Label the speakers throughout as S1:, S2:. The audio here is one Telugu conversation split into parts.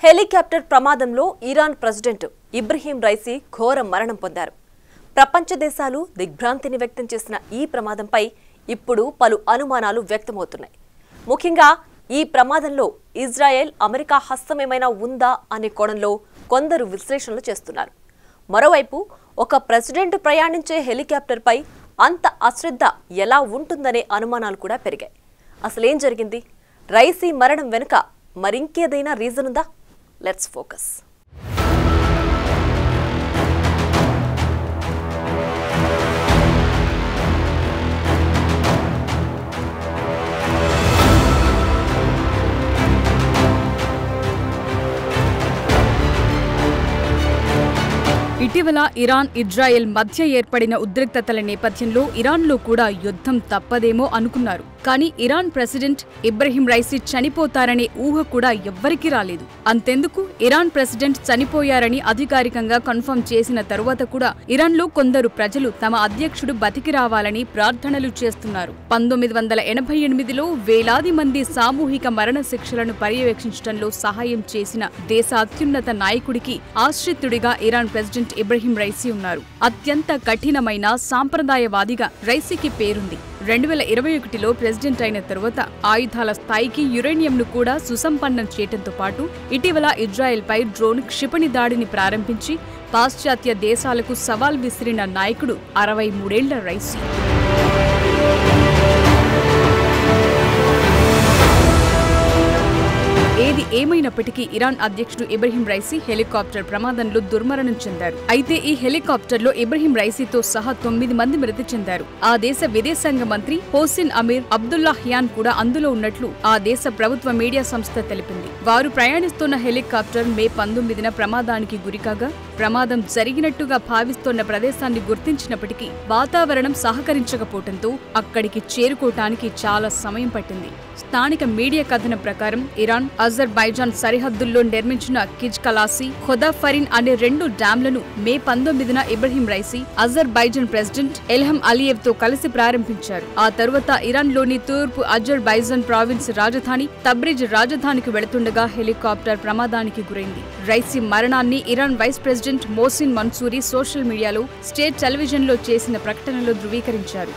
S1: హెలికాప్టర్ ప్రమాదంలో ఇరాన్ ప్రెసిడెంట్ ఇబ్రహీం రైసీ ఘోర మరణం పొందారు. ప్రపంచ దేశాలు దిగ్భ్రాంతిని వ్యక్తం చేసిన ఈ ప్రమాదంపై ఇప్పుడు పలు అనుమానాలు వ్యక్తమవుతున్నాయి. ముఖ్యంగా ఈ ప్రమాదంలో ఇజ్రాయెల్, అమెరికా హస్తమేమైనా ఉందా అనే కోణంలో కొందరు విశ్లేషణలు చేస్తున్నారు. మరోవైపు ఒక ప్రెసిడెంట్ ప్రయాణించే హెలికాప్టర్పై అంత అశ్రద్ధ ఎలా ఉంటుందనే అనుమానాలు కూడా పెరిగాయి. అసలేం జరిగింది? రైసీ మరణం వెనుక మరింకేదైనా రీజన్ ఉందా? Let's focus.
S2: ఇటీవల ఇరాన్, ఇజ్రాయెల్ మధ్య ఏర్పడిన ఉద్రిక్తతల నేపథ్యంలో ఇరాన్లో కూడా యుద్ధం తప్పదేమో అనుకున్నారు. కానీ ఇరాన్ ప్రెసిడెంట్ ఇబ్రహీం రైసీ చనిపోతారనే ఊహ కూడా ఎవ్వరికీ రాలేదు. అంతెందుకు, ఇరాన్ ప్రెసిడెంట్ చనిపోయారని అధికారికంగా కన్ఫర్మ్ చేసిన తరువాత కూడా ఇరాన్లో కొందరు ప్రజలు తమ అధ్యక్షుడు బతికి రావాలని ప్రార్థనలు చేస్తున్నారు. 1988లో వేలాది మంది సామూహిక మరణ శిక్షలను పర్యవేక్షించడంలో సహాయం చేసిన దేశ అత్యున్నత నాయకుడికి ఆశ్రితుడిగా ఇరాన్ ప్రెసిడెంట్ ఇబ్రహీం రైసీ ఉన్నారు. అత్యంత కఠినమైన సాంప్రదాయవాదిగా రైసీకి పేరుంది. 2021లో ప్రెసిడెంట్ అయిన తరువాత ఆయుధాల స్థాయికి యురేనియంను కూడా సుసంపన్నం చేయడంతో పాటు ఇటీవల ఇజ్రాయెల్పై డ్రోన్ క్షిపణి దాడిని ప్రారంభించి పాశ్చాత్య దేశాలకు సవాల్ విసిరిన నాయకుడు 63 ఏళ్ల రైసీ. ఏది ఏమైనప్పటికీ ఇరాన్ అధ్యక్షుడు ఇబ్రహీం రైసీ హెలికాప్టర్ ప్రమాదంలో దుర్మరణం చెందారు. అయితే ఈ హెలికాప్టర్లో ఇబ్రహీం రైసీతో సహా 9 మంది మృతి చెందారు. ఆ దేశ విదేశాంగ మంత్రి హోసిన్ అమీర్ అబ్దుల్లాహియాన్ కూడా అందులో ఉన్నట్లు ఆ దేశ ప్రభుత్వ మీడియా సంస్థ తెలిపింది. వారు ప్రయాణిస్తున్న హెలికాప్టర్ మే 19న ప్రమాదానికి గురికాగా ప్రమాదం జరిగినట్టుగా భావిస్తోన్న ప్రదేశాన్ని గుర్తించినప్పటికీ వాతావరణం సహకరించకపోవడంతో అక్కడికి చేరుకోవటానికి చాలా సమయం పట్టింది. స్థానిక మీడియా కథనం ప్రకారం ఇరాన్, అజర్బైజాన్ సరిహద్దుల్లో నిర్మించిన కిజ్కలాసి, ఖొదాఫరిన్ అనే 2 డ్యాంలను మే 19న Ebrahim Raisi Azerbaijan president Ilham Aliyev తో కలిసి ప్రారంభించారు. ఆ తరువాత ఇరాన్లోని తూర్పు అజర్బైజాన్ ప్రావిన్స్ రాజధాని తబ్రిజ్ రాజధానికి వెళుతుండగా హెలికాప్టర్ ప్రమాదానికి గురైంది. రైసీ మరణాన్ని Iran vice president Mohsen Mansouri social మీడియాలో, స్టేట్ టెలివిజన్లో చేసిన ప్రకటనలో ధృవీకరించారు.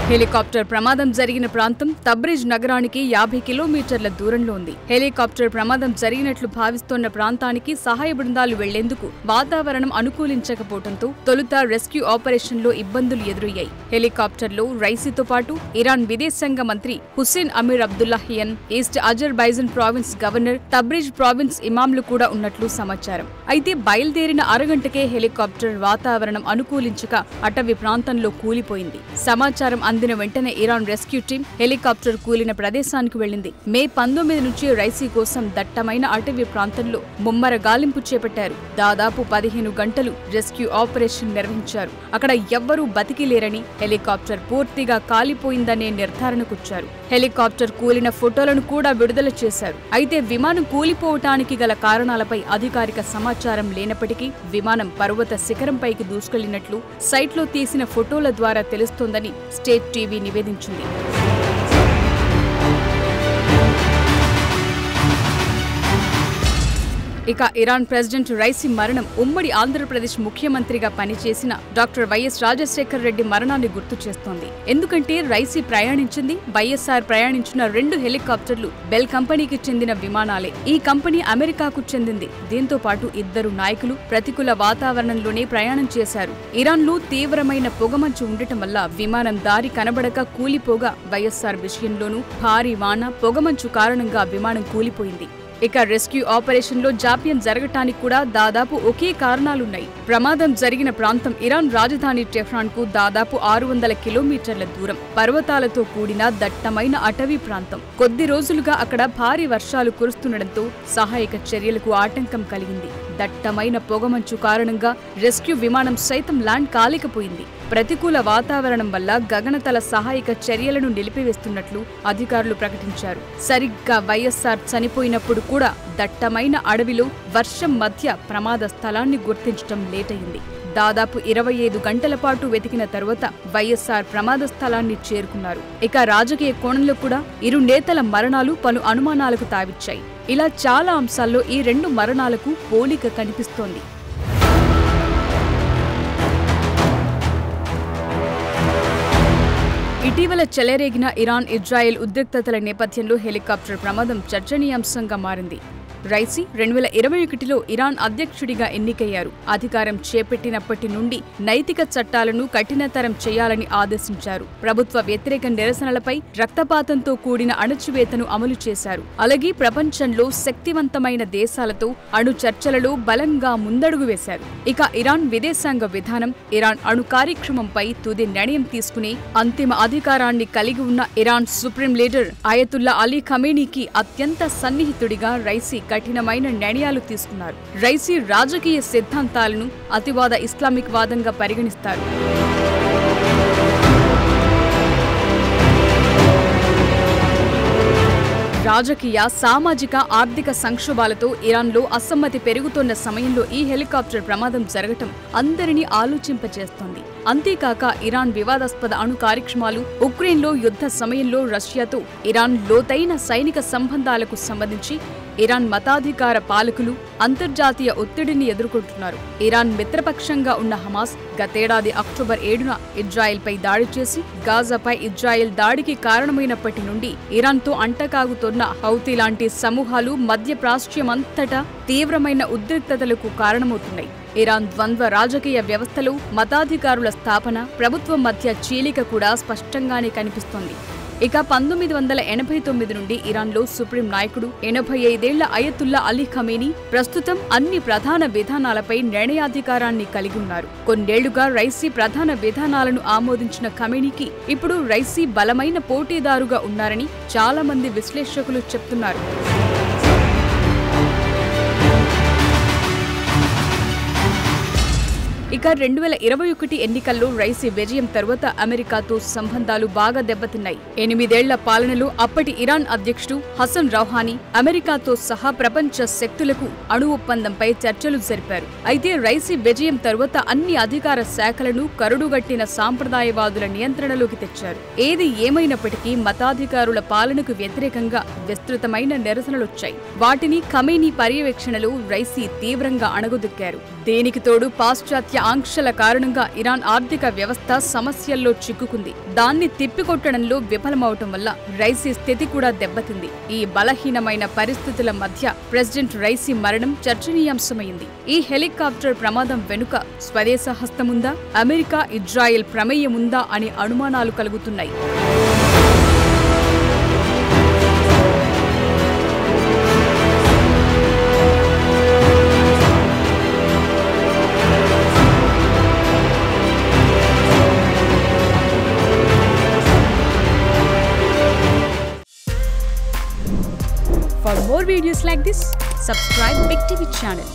S2: హెలికాప్టర్ ప్రమాదం జరిగిన ప్రాంతం తబ్రిజ్ నగరానికి 50 కిలోమీటర్ల దూరంలో ఉంది. హెలికాప్టర్ ప్రమాదం జరిగినట్లు భావిస్తోన్న ప్రాంతానికి సహాయ బృందాలు వెళ్లేందుకు వాతావరణం అనుకూలించకపోవడంతో తొలుత రెస్క్యూ ఆపరేషన్లో ఇబ్బందులు ఎదురయ్యాయి. హెలికాప్టర్లో రైసీతో పాటు ఇరాన్ విదేశాంగ మంత్రి Hossein Amir Abdollahian, East Azerbaijan province governor, Tabriz province ఇమాంలు కూడా ఉన్నట్లు సమాచారం. అయితే బయలుదేరిన అరగంటకే హెలికాప్టర్ వాతావరణం అనుకూలించక అటవీ ప్రాంతంలో కూలిపోయింది. సమాచారం అందిన వెంటనే ఇరాన్ రెస్క్యూ టీం హెలికాప్టర్ కూలిన ప్రదేశానికి వెళ్లింది. మే 19 నుంచి రైసీ కోసం దట్టమైన అటవీ ప్రాంతంలో ముమ్మర గాలింపు చేపట్టారు. దాదాపు 15 గంటలు రెస్క్యూ ఆపరేషన్ నిర్వహించారు. అక్కడ ఎవ్వరూ బతికి లేరని, హెలికాప్టర్ పూర్తిగా కాలిపోయిందనే నిర్ధారణకొచ్చారు. హెలికాప్టర్ కూలిన ఫోటోలను కూడా విడుదల చేశారు. అయితే విమానం కూలిపోవటానికి గల కారణాలపై అధికారిక సమాచారం లేనప్పటికీ విమానం పర్వత శిఖరంపైకి దూసుకెళ్లినట్లు సైట్లో తీసిన ఫోటోల ద్వారా తెలుస్తోందని స్టేట్ టీవీ నివేదించింది. ఇక ఇరాన్ ప్రెసిడెంట్ రైసీ మరణం ఉమ్మడి ఆంధ్రప్రదేశ్ ముఖ్యమంత్రిగా పనిచేసిన డాక్టర్ వైఎస్ రాజశేఖర్ రెడ్డి మరణాన్ని గుర్తు చేస్తోంది. ఎందుకంటే రైసీ ప్రయాణించింది, వైఎస్ఆర్ ప్రయాణించిన 2 హెలికాప్టర్లు బెల్ కంపెనీకి చెందిన విమానాలే. ఈ కంపెనీ అమెరికాకు చెందింది. దీంతో పాటు 2 నాయకులు ప్రతికూల వాతావరణంలోనే ప్రయాణం చేశారు. ఇరాన్లో తీవ్రమైన పొగమంచు ఉండటం వల్ల విమానం దారి కనబడక కూలిపోగా వైఎస్ఆర్ విషయంలోనూ భారీ వాన, పొగమంచు కారణంగా విమానం కూలిపోయింది. ఇక రెస్క్యూ ఆపరేషన్లో జాప్యం జరగటానికి కూడా దాదాపు ఒకే కారణాలున్నాయి. ప్రమాదం జరిగిన ప్రాంతం ఇరాన్ రాజధాని టెహ్రాన్కు దాదాపు 600 కిలోమీటర్ల దూరం. పర్వతాలతో కూడిన దట్టమైన అటవీ ప్రాంతం. కొద్ది రోజులుగా అక్కడ భారీ వర్షాలు కురుస్తుండటంతో సహాయక చర్యలకు ఆటంకం కలిగింది. దట్టమైన పొగమంచు కారణంగా రెస్క్యూ విమానం సైతం ల్యాండ్ కాలేకపోయింది. ప్రతికూల వాతావరణం వల్ల గగనతల సహాయక చర్యలను నిలిపివేస్తున్నట్లు అధికారులు ప్రకటించారు. సరిగ్గా వైఎస్ఆర్ చనిపోయినప్పుడు కూడా దట్టమైన అడవిలో వర్షం మధ్య ప్రమాద స్థలాన్ని గుర్తించడం లేటయింది. దాదాపు 25 గంటల పాటు వెతికిన తరువాత వైఎస్ఆర్ ప్రమాద స్థలాన్ని చేరుకున్నారు. ఇక రాజకీయ కోణంలో కూడా ఇరు నేతల మరణాలు పలు అనుమానాలకు తావిచ్చాయి. ఇలా చాలా అంశాల్లో ఈ రెండు మరణాలకు పోలిక కనిపిస్తోంది. ఇటీవల చెలరేగిన ఇరాన్ ఇజ్రాయెల్ ఉద్రిక్తతల నేపథ్యంలో హెలికాప్టర్ ప్రమాదం చర్చనీయాంశంగా మారింది. రైసీ 2021లో ఇరాన్ అధ్యక్షుడిగా ఎన్నికయ్యారు. అధికారం చేపట్టినప్పటి నుండి నైతిక చట్టాలను కఠినతరం చేయాలని ఆదేశించారు. ప్రభుత్వ వ్యతిరేక నిరసనలపై రక్తపాతంతో కూడిన అణచివేతను అమలు చేశారు. అలాగే ప్రపంచంలో శక్తివంతమైన దేశాలతో అణు చర్చలలో బలంగా ముందడుగు వేశారు. ఇక ఇరాన్ విదేశాంగ విధానం ఇరాన్ అణు కార్యక్రమంపై తుది నిర్ణయం తీసుకునే అంతిమ అధికారాన్ని కలిగి ఉన్న Iran supreme leader Ayatollah Ali ఖమేనీకి అత్యంత సన్నిహితుడిగా రైసీ కఠినమైన నిర్ణయాలు తీసుకున్నారు. రైసీ రాజకీయ సిద్ధాంతాలను అతివాద ఇస్లామిక్ వాదంగా పరిగణిస్తారు. రాజకీయ, సామాజిక, ఆర్థిక సంక్షోభాలతో ఇరాన్లో అసమ్మతి పెరుగుతున్న సమయంలో ఈ హెలికాప్టర్ ప్రమాదం జరగటం అందరినీ ఆలోచింపచేస్తోంది. అంతేకాక ఇరాన్ వివాదాస్పద అణు కార్యక్రమాలు, ఉక్రెయిన్లో యుద్ధ సమయంలో రష్యాతో ఇరాన్ లోతైన సైనిక సంబంధాలకు సంబంధించి ఇరాన్ మతాధికార పాలకులు అంతర్జాతీయ ఒత్తిడిని ఎదుర్కొంటున్నారు. ఇరాన్ మిత్రపక్షంగా ఉన్న హమాస్ గతేడాది అక్టోబర్ 7న ఇజ్రాయెల్పై దాడి చేసి గాజాపై ఇజ్రాయెల్ దాడికి కారణమైనప్పటి నుండి ఇరాన్తో అంటకాగుతున్న హౌతీ లాంటి సమూహాలు మధ్య ప్రాచ్యమంతటా తీవ్రమైన ఉద్రిక్తతలకు కారణమవుతున్నాయి. ఇరాన్ ద్వంద్వ రాజకీయ వ్యవస్థలో మతాధికారుల స్థాపన, ప్రభుత్వం మధ్య చీలిక కూడా స్పష్టంగానే కనిపిస్తోంది. ఇక 1989 నుండి ఇరాన్లో సుప్రీం నాయకుడు 85 ఏళ్ల అయతుల్లా అలీ ఖమేనీ ప్రస్తుతం అన్ని ప్రధాన విధానాలపై నిర్ణయాధికారాన్ని కలిగి ఉన్నారు. కొన్నేళ్లుగా రైసీ ప్రధాన విధానాలను ఆమోదించిన ఖమేనీకి ఇప్పుడు రైసీ బలమైన పోటీదారుగా ఉన్నారని చాలా మంది విశ్లేషకులు చెప్తున్నారు. ఇక 2021 ఎన్నికల్లో రైసీ విజయం తర్వాత అమెరికాతో సంబంధాలు బాగా దెబ్బతిన్నాయి. 8 ఏళ్ల పాలనలో అప్పటి ఇరాన్ అధ్యక్షుడు హసన్ రౌహానీ అమెరికాతో సహా ప్రపంచ శక్తులకు అణు ఒప్పందంపై చర్చలు జరిపారు. అయితే రైసీ విజయం తర్వాత అన్ని అధికార శాఖలను కరుడుగట్టిన సాంప్రదాయవాదుల నియంత్రణలోకి తెచ్చారు. ఏది ఏమైనప్పటికీ మతాధికారుల పాలనకు వ్యతిరేకంగా విస్తృతమైన నిరసనలొచ్చాయి. వాటిని ఖమేనీ పర్యవేక్షణలో రైసీ తీవ్రంగా అణగదొక్కారు. దేనికి తోడు పాశ్చాత్య ఆంక్షల కారణంగా ఇరాన్ ఆర్థిక వ్యవస్థ సమస్యల్లో చిక్కుకుంది. దాన్ని తిప్పికొట్టడంలో విఫలమవటం వల్ల రైసీ స్థితి కూడా దెబ్బతింది. ఈ బలహీనమైన పరిస్థితుల మధ్య ప్రెసిడెంట్ రైసీ మరణం చర్చనీయాంశమైంది. ఈ హెలికాప్టర్ ప్రమాదం వెనుక స్వదేశ హస్తముందా, అమెరికా ఇజ్రాయెల్ ప్రమేయముందా అనే అనుమానాలు కలుగుతున్నాయి. For more videos like this, subscribe Big TV channel.